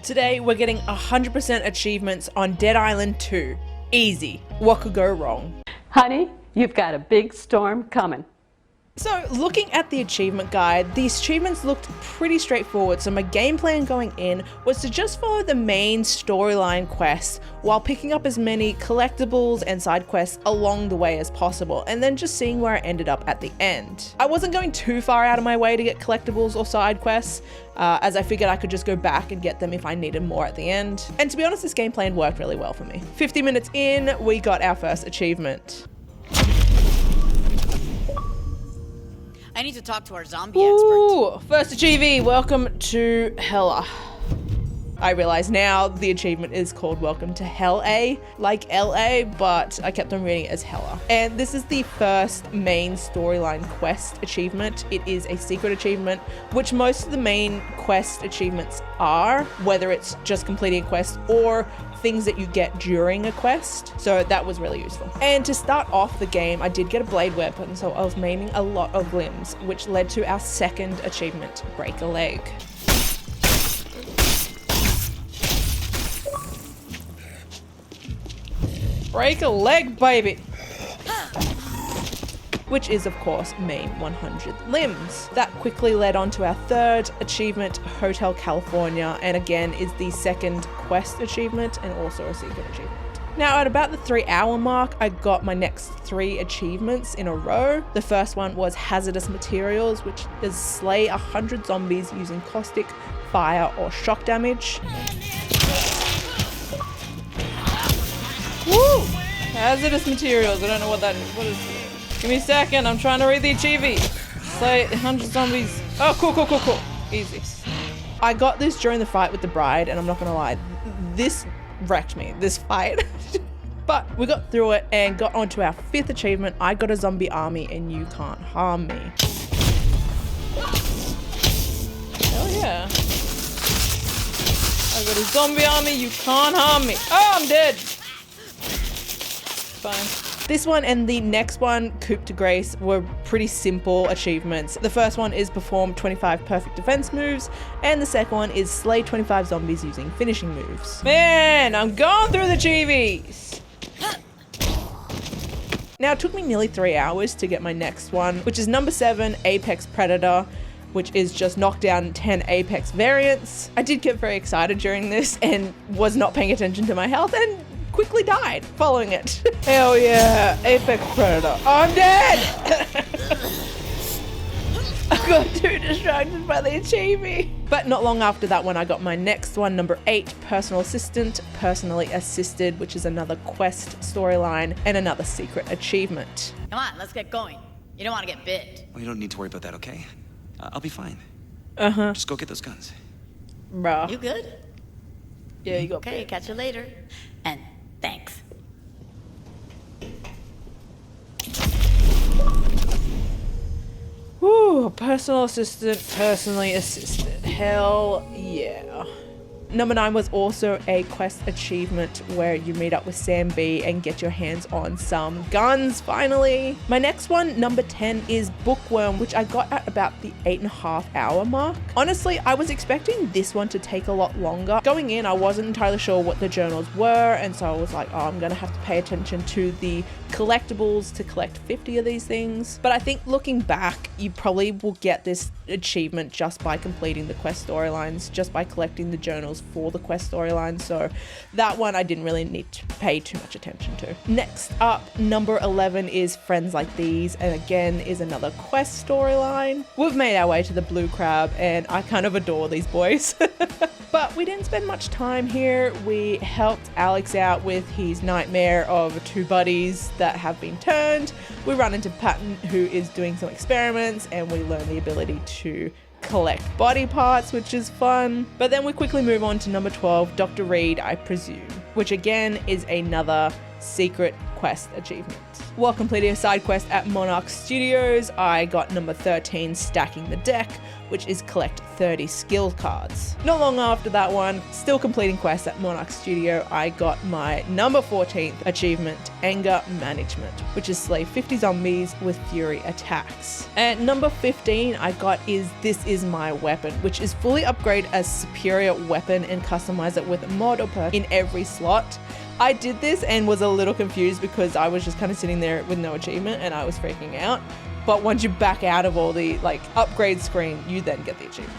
Today we're getting 100% achievements on Dead Island 2. Easy. What could go wrong? Honey, you've got a big storm coming. So looking at the achievement guide, the achievements looked pretty straightforward, so my game plan going in was to just follow the main storyline quests while picking up as many collectibles and side quests along the way as possible, and then just seeing where I ended up at the end. I wasn't going too far out of my way to get collectibles or side quests, as I figured I could just go back and get them if I needed more at the end. And to be honest, this game plan worked really well for me. 50 minutes in, we got our first achievement. I need to talk to our zombie expert. First achievee, welcome to Hella. I realize now the achievement is called Welcome to Hell A, like LA, but I kept on reading it as Hella. And this is the first main storyline quest achievement. It is a secret achievement, which most of the main quest achievements are, whether it's just completing a quest or things that you get during a quest. So that was really useful. And to start off the game, I did get a blade weapon, so I was maiming a lot of limbs, which led to our second achievement, Break a Leg. Break a leg, baby! Which is, of course, maim 100 limbs. That quickly led on to our third achievement, Hotel California, and again is the second quest achievement and also a secret achievement. Now at about the 3-hour mark, I got my next 3 achievements in a row. The first one was Hazardous Materials, which is slay 100 zombies using caustic, fire, or shock damage. Woo! Hazardous Materials, I don't know what that is. What is it? Give me a second, I'm trying to read the achievie. Slay 100 zombies. Oh, cool. Easy. I got this during the fight with the bride, and I'm not gonna lie, this wrecked me, this fight. But we got through it and got onto our 5th achievement. I got a zombie army and you can't harm me. Hell yeah. I got a zombie army, you can't harm me. Oh, I'm dead. Fine. This one and the next one, Coup de Grace, were pretty simple achievements. The first one is perform 25 perfect defense moves, and the second one is slay 25 zombies using finishing moves. Man, I'm going through the achievements. Now it took me nearly 3 hours to get my next one, which is number 7, Apex Predator, which is just knock down 10 Apex variants. I did get very excited during this and was not paying attention to my health and quickly died following it. Hell yeah, Apex Predator. I'm dead! I got too distracted by the achievie. But not long after that one, I got my next one, number 8, Personal Assistant, Personally Assisted, which is another quest storyline and another secret achievement. Come on, let's get going. You don't want to get bit. Well, you don't need to worry about that, okay? I'll be fine. Uh-huh. Just go get those guns. Bruh. You good? Yeah, you got Okay, bit. catch you later. And thanks. Woo, personal assistant, personally assisted. Hell yeah. Number 9 was also a quest achievement where you meet up with Sam B and get your hands on some guns, finally. My next one, number 10, is Bookworm, which I got at about the 8.5 hour mark. Honestly, I was expecting this one to take a lot longer. Going in, I wasn't entirely sure what the journals were, and so I was like, oh, I'm gonna have to pay attention to the collectibles to collect 50 of these things. But I think looking back, you probably will get this achievement just by completing the quest storylines, just by collecting the journals for the quest storylines. So that one I didn't really need to pay too much attention to. Next up, number 11 is Friends Like These, and again is another quest storyline. We've made our way to the Blue Crab and I kind of adore these boys. But we didn't spend much time here. We helped Alex out with his nightmare of 2 buddies that have been turned. We run into Patton, who is doing some experiments, and we learn the ability to collect body parts, which is fun. But then we quickly move on to number 12, Dr. Reed, I presume, which again is another secret quest achievement. While completing a side quest at Monarch Studios, I got number 13, Stacking the Deck, which is collect 30 skill cards. Not long after that one, still completing quests at Monarch Studio, I got my number 14th achievement, Anger Management, which is slay 50 zombies with Fury attacks. And number 15 I got is This Is My Weapon, which is fully upgrade a superior weapon and customize it with a mod or perk in every slot. I did this and was a little confused because I was just kind of sitting there with no achievement and I was freaking out. But once you back out of all the upgrade screen, you then get the achievement.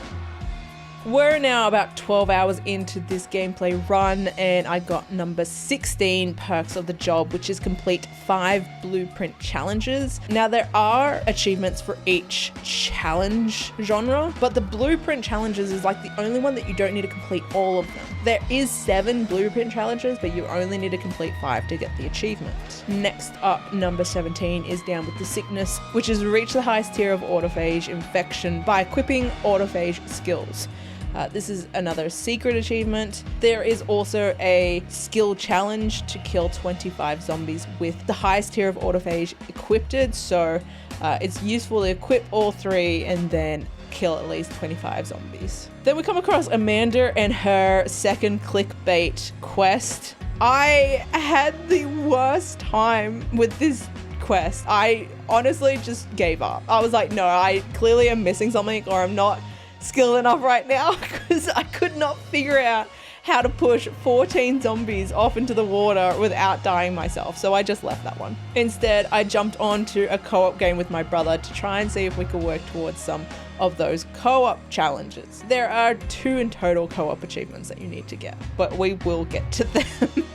We're now about 12 hours into this gameplay run and I got number 16, Perks of the Job, which is complete 5 blueprint challenges. Now there are achievements for each challenge genre, but the blueprint challenges is like the only one that you don't need to complete all of them. There is 7 blueprint challenges, but you only need to complete 5 to get the achievement. Next up, number 17 is Down with the Sickness, which is reach the highest tier of autophage infection by equipping autophage skills. This is another secret achievement. There is also a skill challenge to kill 25 zombies with the highest tier of autophage equipped, so it's useful to equip all 3 and then kill at least 25 zombies. Then we come across Amanda and her second clickbait quest. I had the worst time with this quest. I honestly just gave up. I was like, no, I clearly am missing something or I'm not skilled enough right now because I could not figure out how to push 14 zombies off into the water without dying myself, so I just left that one. Instead, I jumped onto a co-op game with my brother to try and see if we could work towards some of those co-op challenges. There are 2 in total co-op achievements that you need to get, but we will get to them.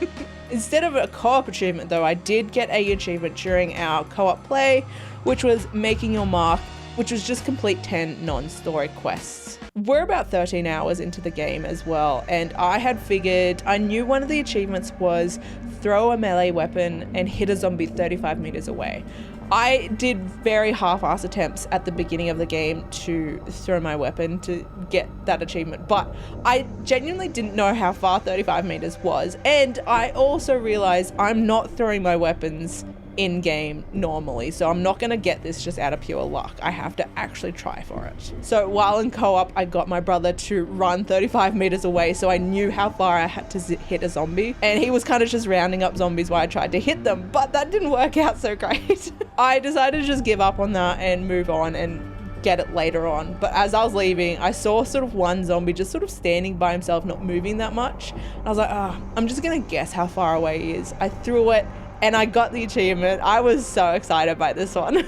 Instead of a co-op achievement though, I did get a achievement during our co-op play, which was Making Your Mark, which was just complete 10 non-story quests. We're about 13 hours into the game as well, and I had figured, I knew one of the achievements was throw a melee weapon and hit a zombie 35 meters away. I did very half-ass attempts at the beginning of the game to throw my weapon to get that achievement, but I genuinely didn't know how far 35 meters was, and I also realized I'm not throwing my weapons in-game normally, so I'm not gonna get this just out of pure luck. I have to actually try for it. So while in co-op, I got my brother to run 35 meters away so I knew how far I had to hit a zombie, and he was kind of just rounding up zombies while I tried to hit them, but that didn't work out so great. I decided to just give up on that and move on and get it later on. But as I was leaving, I saw sort of one zombie just sort of standing by himself, not moving that much. I was like, I'm just gonna guess how far away he is. I threw it and I got the achievement. I was so excited by this one.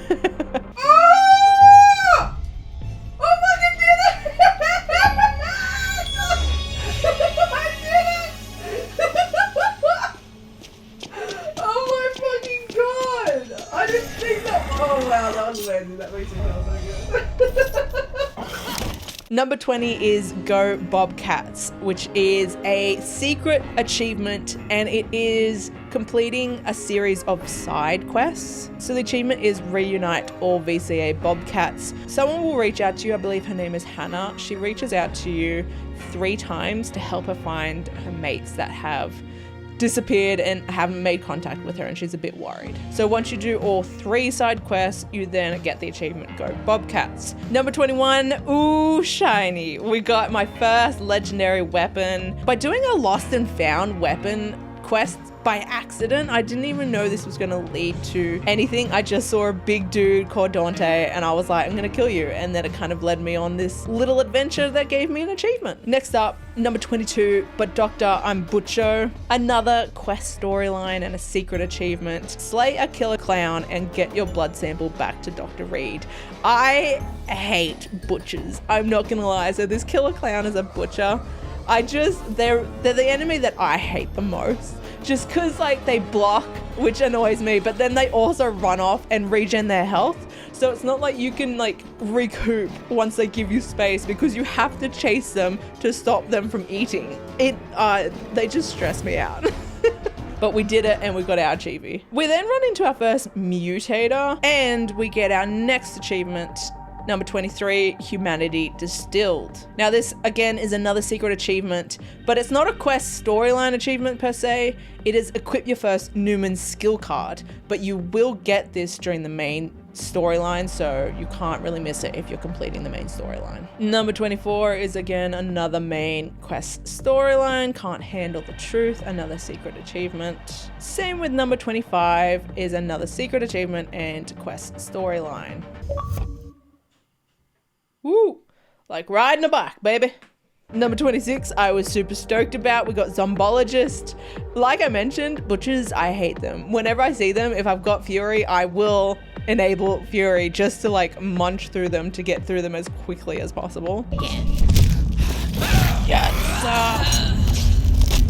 Number 20 is Go Bobcats, which is a secret achievement and it is completing a series of side quests. So the achievement is reunite all VCA Bobcats. Someone will reach out to you, I believe her name is Hannah. She reaches out to you 3 times to help her find her mates that have disappeared and haven't made contact with her, and she's a bit worried. So once you do all 3 side quests, you then get the achievement Go Bobcats. Number 21, ooh, shiny. We got my first legendary weapon. By doing a lost and found weapon quest by accident, I didn't even know this was going to lead to anything. I just saw a big dude called Dante and I was like, I'm going to kill you. And then it kind of led me on this little adventure that gave me an achievement. Next up, number 22, But Doctor, I'm Butcho. Another quest storyline and a secret achievement. Slay a killer clown and get your blood sample back to Dr. Reed. I hate butchers. I'm not going to lie. So this killer clown is a butcher. They're the enemy that I hate the most. Just because like they block, which annoys me, but then they also run off and regen their health. So it's not like you can like recoup once they give you space, because you have to chase them to stop them from eating. They just stress me out. But we did it and we got our achievie. We then run into our first mutator and we get our next achievement, Number 23, Humanity Distilled. Now this again is another secret achievement, but it's not a quest storyline achievement per se. It is equip your first Newman skill card, but you will get this during the main storyline, so you can't really miss it if you're completing the main storyline. Number 24 is again another main quest storyline, Can't Handle the Truth, another secret achievement. Same with number 25 is another secret achievement and quest storyline. Woo! Like riding a bike, baby. Number 26, I was super stoked about. We got Zombologist. Like I mentioned, butchers, I hate them. Whenever I see them, if I've got Fury, I will enable Fury just to like munch through them to get through them as quickly as possible. Yes!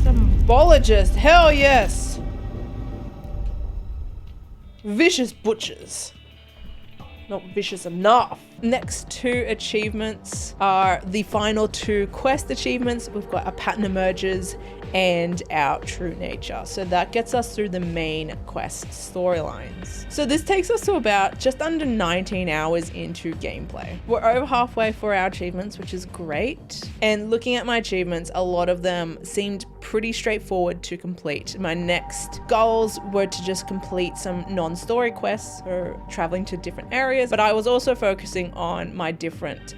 Zombologist, hell yes! Vicious butchers. Not vicious enough. Next two achievements are the final two quest achievements. We've got A Pattern Emerges and Our True Nature. So that gets us through the main quest storylines. So this takes us to about just under 19 hours into gameplay. We're over halfway for our achievements, which is great. And looking at my achievements, a lot of them seemed pretty straightforward to complete. My next goals were to just complete some non-story quests or traveling to different areas, but I was also focusing on my different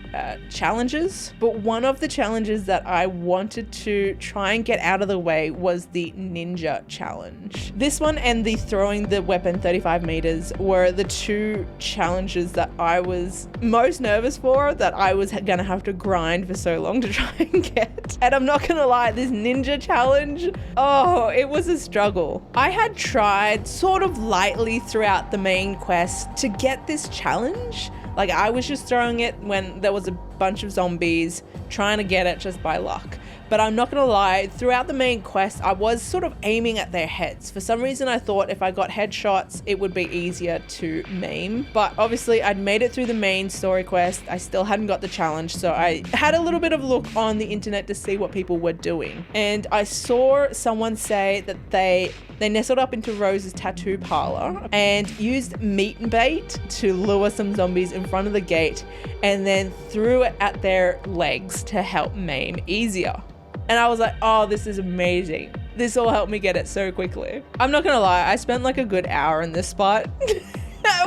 challenges. But one of the challenges that I wanted to try and get out of the way was the ninja challenge. This one and the throwing the weapon 35 meters were the two challenges that I was most nervous for, that I was gonna have to grind for so long to try and get. And I'm not gonna lie, this ninja challenge, oh, it was a struggle. I had tried sort of lightly throughout the main quest to get this challenge. Like I was just throwing it when there was a bunch of zombies, trying to get it just by luck. But I'm not gonna lie, throughout the main quest, I was sort of aiming at their heads. For some reason, I thought if I got headshots, it would be easier to maim. But obviously, I'd made it through the main story quest. I still hadn't got the challenge, so I had a little bit of a look on the internet to see what people were doing. And I saw someone say that they nestled up into Rose's tattoo parlor and used meat bait to lure some zombies in front of the gate and then threw it at their legs to help maim easier. And I was like, oh, this is amazing. This all helped me get it so quickly. I'm not gonna lie, I spent like a good hour in this spot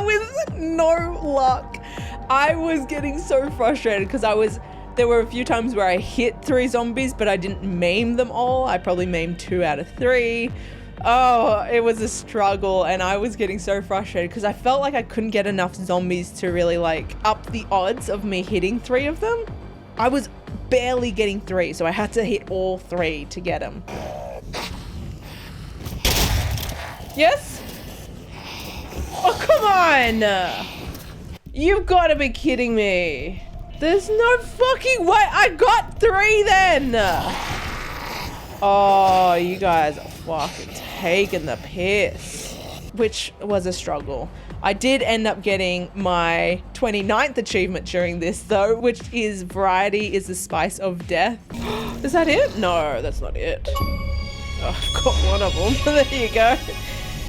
with no luck. I was getting so frustrated because there were a few times where I hit 3 zombies, but I didn't maim them all. I probably maimed 2 out of 3. Oh, it was a struggle and I was getting so frustrated because I felt like I couldn't get enough zombies to really like up the odds of me hitting 3 of them. I was barely getting 3, so I had to hit all 3 to get them. Yes? Oh, come on! You've got to be kidding me. There's no fucking way. I got 3 then! Oh, you guys are fucking taking the piss. Which was a struggle. I did end up getting my 29th achievement during this though, which is Variety is the Spice of Death. Is that it? No, that's not it. Oh, I've got one of them. There you go.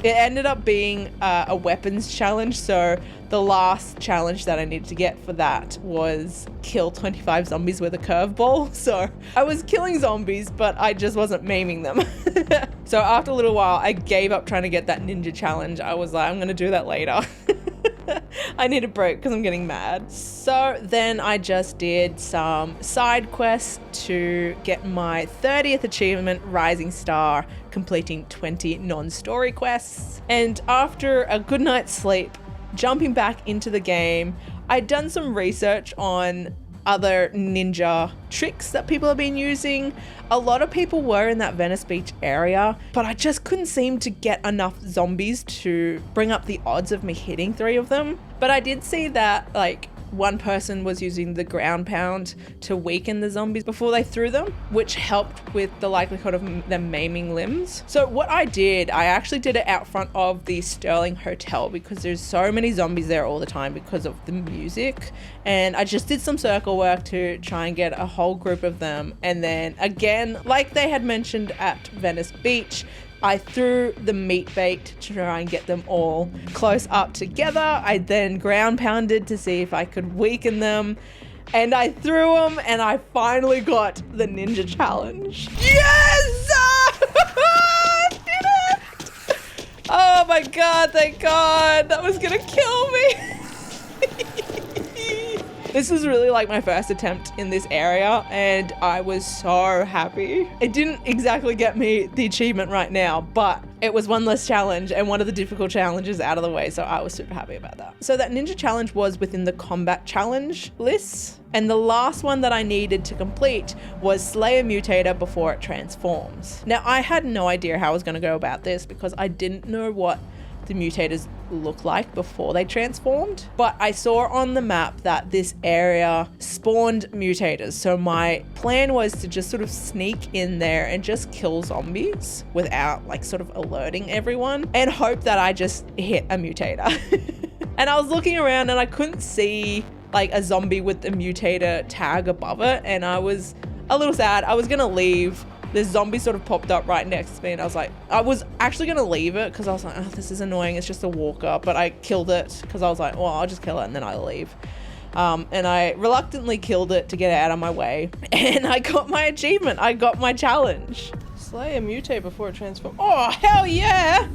It ended up being a weapons challenge, so the last challenge that I needed to get for that was kill 25 zombies with a curveball. So I was killing zombies, but I just wasn't maiming them. So after a little while, I gave up trying to get that ninja challenge. I was like, I'm gonna do that later. I need a break because I'm getting mad. So then I just did some side quests to get my 30th achievement, Rising Star, completing 20 non-story quests. And after a good night's sleep, jumping back into the game, I'd done some research on other ninja tricks that people have been using. A lot of people were in that Venice Beach area, but I just couldn't seem to get enough zombies to bring up the odds of me hitting 3 of them. But I did see that like one person was using the ground pound to weaken the zombies before they threw them, which helped with the likelihood of them maiming limbs. So what I did, I actually did it out front of the Sterling Hotel because there's so many zombies there all the time because of the music. And I just did some circle work to try and get a whole group of them. And then again, like they had mentioned at Venice Beach, I threw the meat bait to try and get them all close up together. I then ground pounded to see if I could weaken them. And I threw them, and I finally got the ninja challenge. Yes! I did it! Oh my god, thank god. That was gonna kill me. This was really like my first attempt in this area, and I was so happy. It didn't exactly get me the achievement right now, but it was one less challenge and one of the difficult challenges out of the way, so I was super happy about that. So that ninja challenge was within the combat challenge list, and the last one that I needed to complete was slay a mutator before it transforms. Now, I had no idea how I was going to go about this because I didn't know what the mutators look like before they transformed, but I saw on the map that this area spawned mutators, so my plan was to just sort of sneak in there and just kill zombies without like sort of alerting everyone and hope that I just hit a mutator. And I was looking around and I couldn't see like a zombie with the mutator tag above it, and I was a little sad. I was gonna leave. This zombie sort of popped up right next to me, and I was actually gonna leave it because I was like, oh, this is annoying, it's just a walker, but I killed it because I was like, well, I'll just kill it and then I'll leave. And I reluctantly killed it to get it out of my way, and I got my achievement. I got my challenge. Slay a mutate before it transforms. Oh, hell yeah!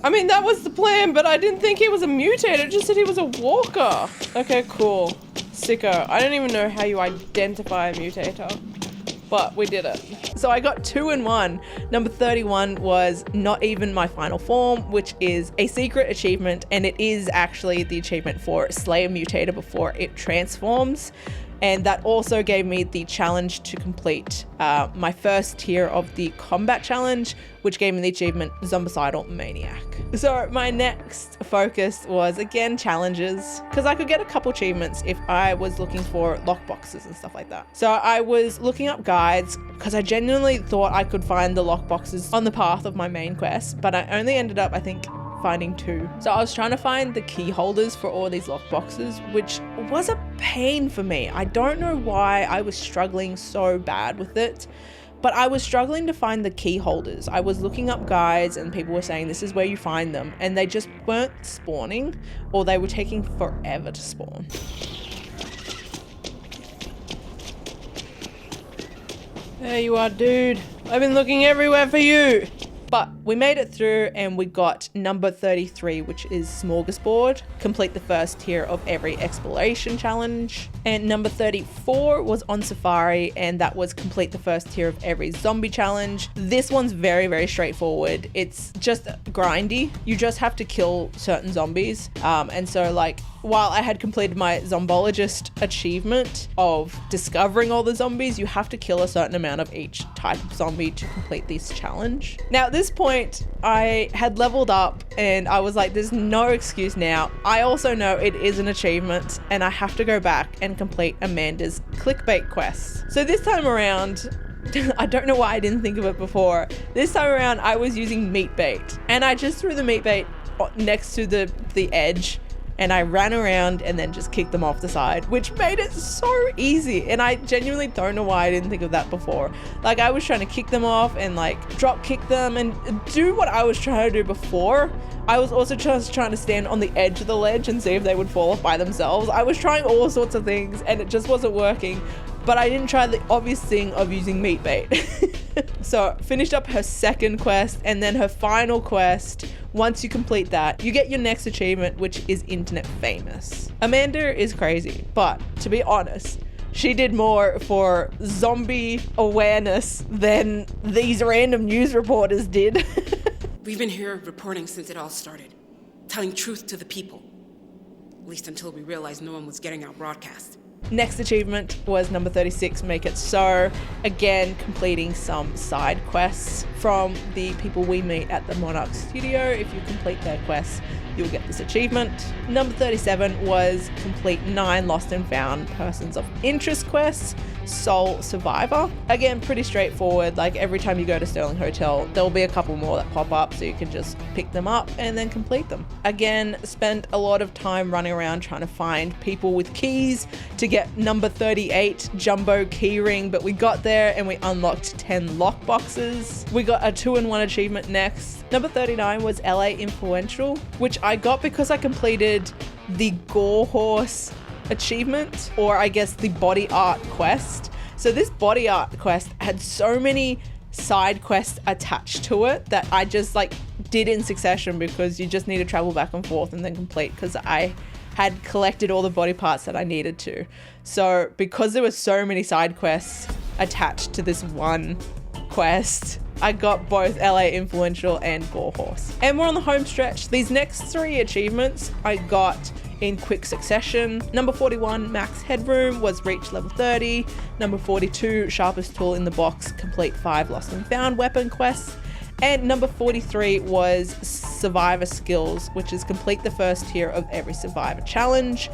I mean, that was the plan, but I didn't think he was a mutator. It just said he was a walker. Okay, cool. Sicko. I don't even know how you identify a mutator, but we did it. So I got 2 in 1. Number 31 was not even my final form, which is a secret achievement, and it is actually the achievement for slay a mutator before it transforms. And that also gave me the challenge to complete my first tier of the combat challenge, which gave me the achievement Zombicidal Maniac. So my next focus was again challenges, because I could get a couple achievements if I was looking for lockboxes and stuff like that. So I was looking up guides because I genuinely thought I could find the lockboxes on the path of my main quest, but I only ended up, I think, finding 2. So I was trying to find the key holders for all these lockboxes, which was a pain for me. I don't know why I was struggling so bad with it, but I was struggling to find the key holders. I was looking up guides and people were saying this is where you find them, and they just weren't spawning, or they were taking forever to spawn. There you are, dude. I've been looking everywhere for you. But we made it through and we got number 33, which is Smorgasbord. Complete the first tier of every exploration challenge. And number 34 was On Safari, and that was complete the first tier of every zombie challenge. This one's very, very straightforward. It's just grindy. You just have to kill certain zombies. And so like, while I had completed my zombologist achievement of discovering all the zombies, you have to kill a certain amount of each type of zombie to complete this challenge. Now at this point, I had leveled up and I was like, there's no excuse now. I also know it is an achievement and I have to go back and complete Amanda's clickbait quest. So this time around, I don't know why I didn't think of it before. This time around, I was using meat bait, and I just threw the meat bait next to the edge, and I ran around and then just kicked them off the side, which made it so easy. And I genuinely don't know why I didn't think of that before. Like, I was trying to kick them off and like drop kick them and do what I was trying to do before. I was also just trying to stand on the edge of the ledge and see if they would fall off by themselves. I was trying all sorts of things and it just wasn't working. But I didn't try the obvious thing of using meat bait. So finished up her second quest, and then her final quest. Once you complete that, you get your next achievement, which is internet famous. Amanda is crazy, but to be honest, she did more for zombie awareness than these random news reporters did. We've been here reporting since it all started, telling truth to the people. At least until we realized no one was getting our broadcast. Next achievement was number 36, Make It So. Again, completing some side quests from the people we meet at the Monarch Studio. If you complete their quests, you'll get this achievement. Number 37 was complete 9 lost and found persons of interest quests, sole survivor. Again, pretty straightforward. Like every time you go to Sterling Hotel, there'll be a couple more that pop up, so you can just pick them up and then complete them. Again, spent a lot of time running around trying to find people with keys to get number 38 jumbo keyring, but we got there and we unlocked 10 lockboxes. We got a 2-in-1 achievement next. Number 39 was LA Influential, which I got because I completed the Gore Horse achievement, or I guess the body art quest. So this body art quest had so many side quests attached to it that I just like did in succession, because you just need to travel back and forth and then complete, because I had collected all the body parts that I needed to. So because there were so many side quests attached to this one quest, I got both LA Influential and Gore Horse. And we're on the home stretch. These next 3 achievements I got in quick succession. Number 41, Max Headroom, was reach level 30. Number 42, Sharpest Tool in the Box, complete 5 lost and found weapon quests. And number 43 was Survivor Skills, which is complete the first tier of every Survivor challenge.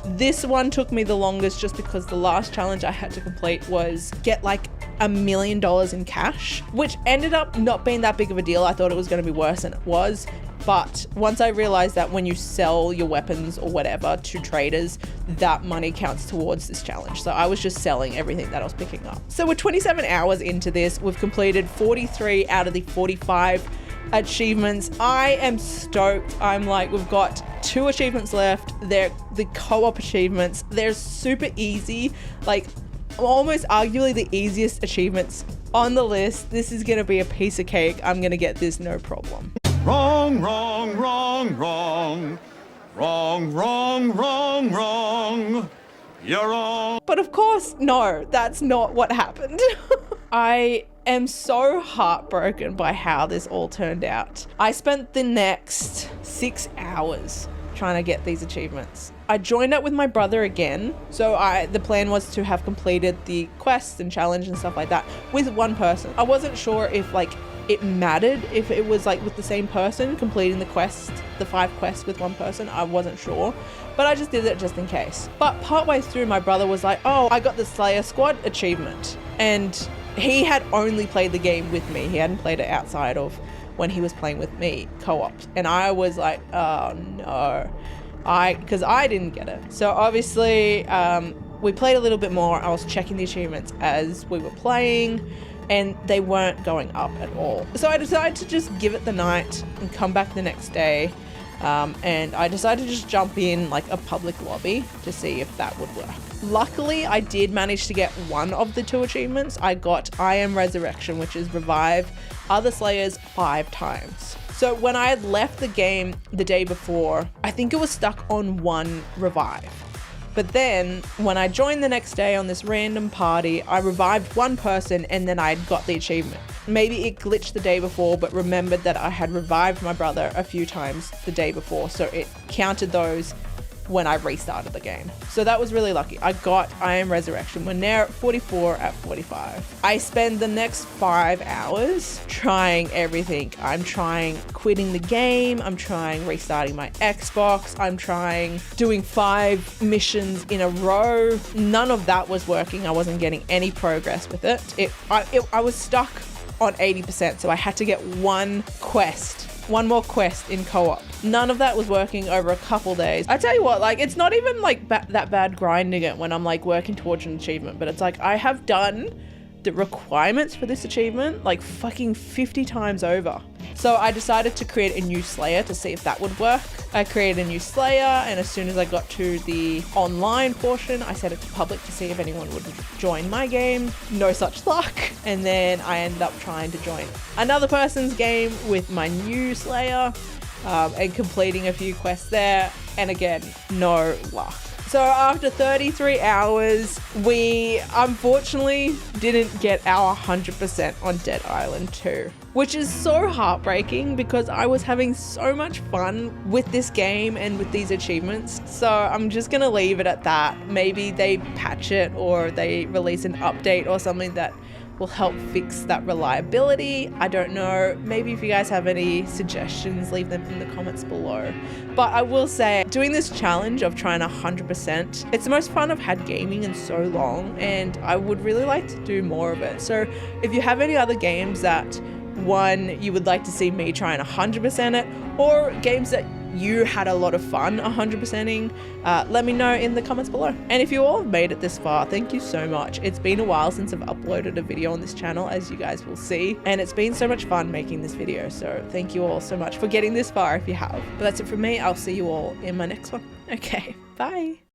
This one took me the longest just because the last challenge I had to complete was get like $1 million in cash, which ended up not being that big of a deal. I thought it was going to be worse than it was. But once I realized that when you sell your weapons or whatever to traders, that money counts towards this challenge. So I was just selling everything that I was picking up. So we're 27 hours into this. We've completed 43 out of the 45 achievements. I am stoked. I'm like, we've got 2 achievements left. They're the co-op achievements. They're super easy. Like almost arguably the easiest achievements on the list. This is going to be a piece of cake. I'm going to get this no problem. Wrong, wrong, wrong, wrong. Wrong, wrong, wrong, wrong. You're wrong. But of course, no, that's not what happened. I am so heartbroken by how this all turned out. I spent the next 6 hours trying to get these achievements. I joined up with my brother again. So the plan was to have completed the quest and challenge and stuff like that with one person. I wasn't sure if like it mattered if it was like with the same person completing the quest, the 5 quests with one person. I wasn't sure, but I just did it just in case. But partway through, my brother was like, oh, I got the Slayer Squad achievement. And he had only played the game with me. He hadn't played it outside of when he was playing with me co-op. And I was like, oh no, because I didn't get it. So obviously we played a little bit more. I was checking the achievements as we were playing, and they weren't going up at all. So I decided to just give it the night and come back the next day. And I decided to just jump in like a public lobby to see if that would work. Luckily, I did manage to get one of the 2 achievements. I got I Am Resurrection, which is revive other Slayers 5 times. So when I had left the game the day before, I think it was stuck on 1 revive. But then when I joined the next day on this random party, I revived 1 person and then I got the achievement. Maybe it glitched the day before, but remembered that I had revived my brother a few times the day before. So it counted those when I restarted the game. So that was really lucky. I got I Am Resurrection. We're now at 44 at 45. I spend the next 5 hours trying everything. I'm trying quitting the game. I'm trying restarting my Xbox. I'm trying doing 5 missions in a row. None of that was working. I wasn't getting any progress with it. I was stuck on 80%, so I had to get one more quest in co-op. None of that was working over a couple days. I tell you what, like, it's not even like that bad grinding it when I'm like working towards an achievement, but it's like I have done the requirements for this achievement like fucking 50 times over. So I decided to create a new Slayer to see if that would work. I created a new Slayer, and as soon as I got to the online portion, I set it to public to see if anyone would join my game. No such luck. And then I ended up trying to join another person's game with my new Slayer and completing a few quests there. And again, no luck. So after 33 hours, we unfortunately didn't get our 100% on Dead Island 2, which is so heartbreaking because I was having so much fun with this game and with these achievements. So I'm just gonna leave it at that. Maybe they patch it or they release an update or something that will help fix that reliability. I don't know. Maybe if you guys have any suggestions, leave them in the comments below. But I will say, doing this challenge of trying 100%, it's the most fun I've had gaming in so long, and I would really like to do more of it. So if you have any other games that, one, you would like to see me try and 100% it, or games that you had a lot of fun 100%ing, let me know in the comments below. And if you all have made it this far, thank you so much. It's been a while since I've uploaded a video on this channel, as you guys will see, and it's been so much fun making this video, so thank you all so much for getting this far if you have. But that's it from me. I'll see you all in my next one. Okay, bye.